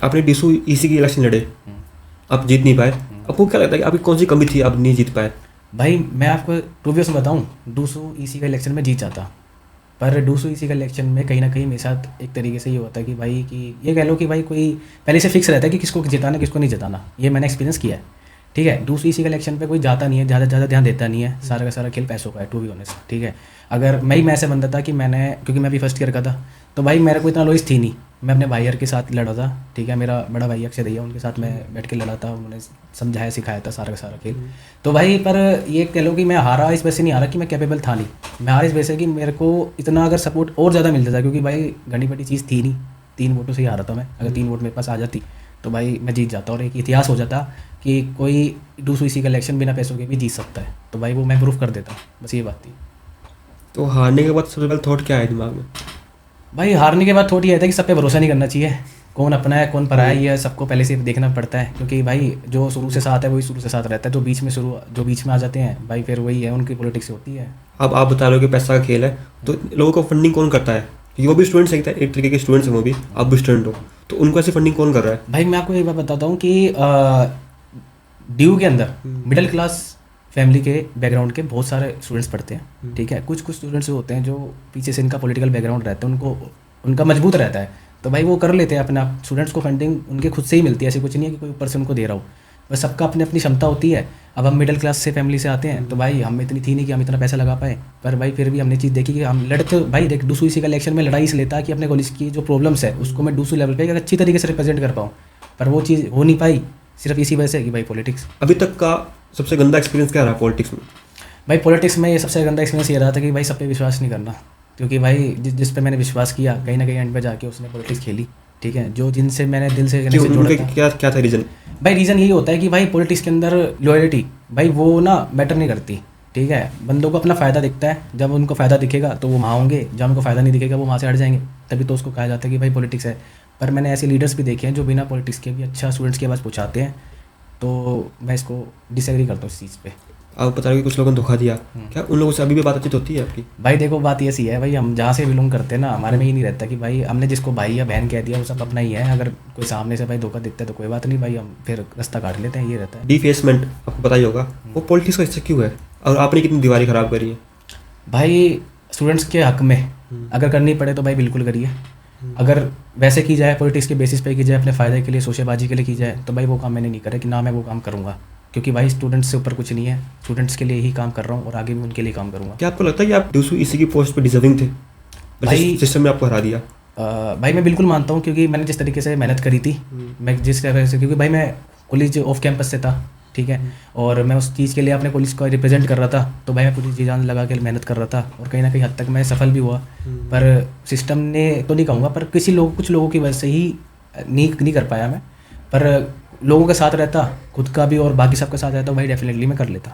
आपने डीसू ईसी की इलेक्शन लड़े, आप जीत नहीं पाए, आपको क्या लगता है कि आपकी कौन सी कमी थी आप नहीं जीत पाए? भाई मैं आपको प्रीवियस में बताऊँ, डूसू ईसी का इलेक्शन में जीत जाता, पर डूसू ईसी का इलेक्शन में कहीं ना कहीं मेरे साथ एक तरीके से ये होता है कि भाई कि ये कह लो कि भाई कोई पहले से फिक्स रहता है कि किसको जिताना किसको नहीं जिताना, ये मैंने एक्सपीरियंस किया है। ठीक है, डूसू ईसी का इलेक्शन पे कोई जाता नहीं है, ज़्यादा ध्यान देता नहीं है, सारा का सारा खेल पैसों का है, टू बी ऑनेस्ट। ठीक है, अगर मैं ऐसे बंदा था कि मैंने, क्योंकि मैं अभी फर्स्ट ईयर का था, तो भाई मेरे को इतना लॉइस थी नहीं, मैं अपने भाई के साथ लड़ा था। ठीक है, मेरा बड़ा भाई अक्षय भैया, उनके साथ मैं बैठ के लड़ा था, उन्होंने समझाया सिखाया था सारा का सारा खेल। तो भाई पर ये कह लो कि मैं हारा इस वजह से नहीं हारा कि मैं कैपेबल था नहीं, मैं हारा इस वजह से कि मेरे को इतना अगर सपोर्ट और ज़्यादा मिलता था, क्योंकि भाई घनी बड़ी चीज़ थी नहीं, 3 वोटों से ही हारा था मैं। अगर 3 वोट मेरे पास आ जाती तो भाई मैं जीत जाता और एक इतिहास हो जाता कि कोई डूसू इसी का इलेक्शन बिना पैसों के भी जीत सकता है, तो भाई वो मैं प्रूफ कर देता, बस ये बात थी। तो हारने के बाद सबसे पहले थॉट क्या है दिमाग में? भाई हारने के बाद थोड़ी ये था कि सब पे भरोसा नहीं करना चाहिए, कौन अपना है कौन पराया है, ये सबको पहले से देखना पड़ता है, क्योंकि भाई जो शुरू से साथ है वही शुरू से साथ रहता है, जो बीच में आ जाते हैं भाई फिर वही है, उनकी पॉलिटिक्स होती है। अब आप बता रहे हो कि पैसा का खेल है, तो लोगों को फंडिंग कौन करता है? क्योंकि वो भी स्टूडेंट्स हैं, एक तरीके के स्टूडेंट्स हैं वो भी, आप भी स्टूडेंट हो, तो उनको ऐसी फंडिंग कौन कर रहा है? भाई मैं आपको एक बात बताता हूँ कि ड्यू के अंदर मिडिल क्लास फैमिली के बैकग्राउंड के बहुत सारे स्टूडेंट्स पढ़ते हैं। ठीक है, कुछ स्टूडेंट्स होते हैं जो पीछे से इनका पॉलिटिकल बैकग्राउंड रहता है, उनको उनका मजबूत रहता है, तो भाई वो कर लेते हैं अपने आप। स्टूडेंट्स को फंडिंग उनके खुद से ही मिलती है, ऐसे कुछ नहीं है कि कोई ऊपर से उनको दे रहा हो, बस सबका अपनी अपनी क्षमता होती है। अब हम मिडिल क्लास से फैमिली से आते हैं, तो भाई हम इतनी थी नहीं कि हम इतना पैसा लगा पाए, पर भाई फिर भी हमने चीज़ देखी कि हम लड़ते, भाई देख डूसू इसी का इलेक्शन में लड़ाई इस लेता कि अपने कॉलेज की जो प्रॉब्लम्स है उसको मैं डूसू लेवल पे एक अच्छी तरीके से रिप्रेजेंट कर पाऊँ, पर वो चीज़ हो नहीं पाई सिर्फ इसी वजह से कि भाई पॉलिटिक्स। अभी तक का सबसे गंदा एक्सपीरियंस क्या रहा पॉलिटिक्स में? भाई पॉलिटिक्स में ये सबसे गंदा एक्सपीरियंस ये रहा था कि भाई सब पे विश्वास नहीं करना, क्योंकि भाई जिस पे मैंने विश्वास किया कहीं ना कहीं एंड पे जाके उसने पॉलिटिक्स खेली। ठीक है, जो जिनसे मैंने दिल से क्यों, जोड़ा उनके था। क्या क्या था रीज़न? भाई रीज़न यही होता है कि भाई पॉलिटिक्स के अंदर लॉयल्टी भाई वो ना मैटर नहीं करती। ठीक है, बंदों को अपना फ़ायदा दिखता है, जब उनको फ़ायदा दिखेगा तो वो वहाँ होंगे, जब उनको फ़ायदा नहीं दिखेगा वो वहाँ से हट जाएंगे, तभी तो उसको कहा जाता है कि भाई पॉलिटिक्स है। पर मैंने ऐसे लीडर्स भी देखे हैं जो बिना पॉलिटिक्स के भी अच्छा स्टूडेंट्स के पास पहुँचाते हैं, तो मैं इसको डिसएग्री करता हूँ इस चीज़ पे। आप बता रहे हो कि कुछ लोगों ने धोखा दिया, क्या उन लोगों से अभी भी बातचीत होती है आपकी? भाई देखो बात ये सी है, भाई हम जहाँ से बिलोंग करते हैं ना, हमारे में ये नहीं रहता कि भाई हमने जिसको भाई या बहन कह दिया वो सब अपना ही है, अगर कोई सामने से भाई धोखा दिखता है तो कोई बात नहीं भाई, हम फिर रास्ता काट लेते हैं, ये रहता है। डिफेसमेंट आपको पता ही होगा, वो पॉलिटिक्स का हिस्सा क्यों है और आपने कितनी दीवारें खराब करी है? भाई स्टूडेंट्स के हक में अगर करनी पड़े तो भाई बिल्कुल करिए, अगर वैसे की जाए पॉलिटिक्स के बेसिस पे की जाए, अपने फ़ायदे के लिए शोशेबाजी के लिए की जाए, तो भाई वो काम मैंने नहीं करा कि ना मैं वो काम करूँगा, क्योंकि भाई स्टूडेंट्स से ऊपर कुछ नहीं है, स्टूडेंट्स के लिए ही काम कर रहा हूँ और आगे भी उनके लिए काम करूँगा। क्या आपको लगता है कि आप डूसू इसी की पोस्ट पे डिजर्विंग थे? भाई सिस्टम में आपको हरा दिया। भाई मैं बिल्कुल मानता हूँ, क्योंकि मैंने जिस तरीके से मेहनत करी थी, मैं जिस तरह से, क्योंकि भाई मैं कॉलेज ऑफ कैंपस से था। ठीक है, और मैं उस चीज़ के लिए अपने कॉलेज को रिप्रेजेंट कर रहा था, तो भाई मैं पूरी जी जान लगा के मेहनत कर रहा था और कहीं ना कहीं हद तक मैं सफल भी हुआ। पर सिस्टम ने तो नहीं कहूँगा, पर कुछ लोगों की वजह से ही नहीं कर पाया मैं, पर लोगों के साथ रहता, खुद का भी और बाकी सबका साथ रहता, भाई डेफिनेटली मैं कर लेता।